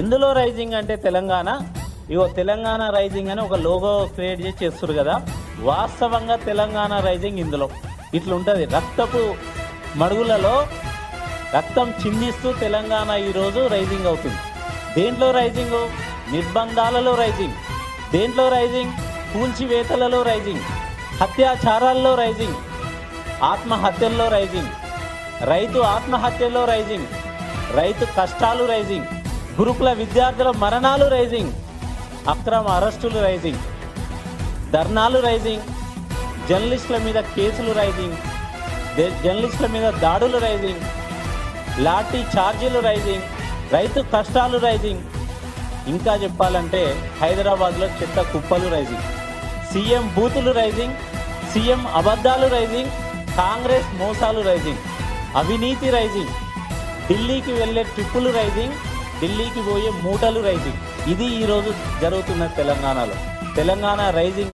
ఎందులో రైజింగ్ అంటే తెలంగాణ, ఇగో తెలంగాణ రైజింగ్ అని ఒక లోగో క్రియేట్ చేసి చేస్తారు కదా, వాస్తవంగా తెలంగాణ రైజింగ్ ఇందులో ఇట్లుంటుంది. రక్తపు మడుగులలో రక్తం చిందిస్తూ తెలంగాణ ఈరోజు రైజింగ్ అవుతుంది. దేంట్లో రైజింగ్? నిర్బంధాలలో రైజింగ్. దేంట్లో రైజింగ్? కూల్చివేతలలో రైజింగ్, అత్యాచారాల్లో రైజింగ్, ఆత్మహత్యల్లో రైజింగ్, రైతు ఆత్మహత్యల్లో రైజింగ్, రైతు కష్టాలు రైజింగ్, గురుకుల విద్యార్థుల మరణాలు రైజింగ్, అక్రమ అరెస్టులు రైజింగ్, ధర్నాలు రైజింగ్, జర్నలిస్టుల మీద కేసులు రైజింగ్, జర్నలిస్టుల మీద దాడులు రైజింగ్, లాఠీ ఛార్జీలు రైజింగ్, రైతు కష్టాలు రైజింగ్. ఇంకా చెప్పాలంటే హైదరాబాద్లో చెత్త కుప్పలు రైజింగ్, సీఎం బూతులు రైజింగ్, సీఎం అబద్ధాలు రైజింగ్, కాంగ్రెస్ మోసాలు రైజింగ్, అవినీతి రైజింగ్, ఢిల్లీకి వెళ్ళే ట్రిప్పులు రైజింగ్, ఢిల్లీకి పోయే మూటలు రైజింగ్. ఇది ఈరోజు జరుగుతున్న తెలంగాణలో. తెలంగాణ రైజింగ్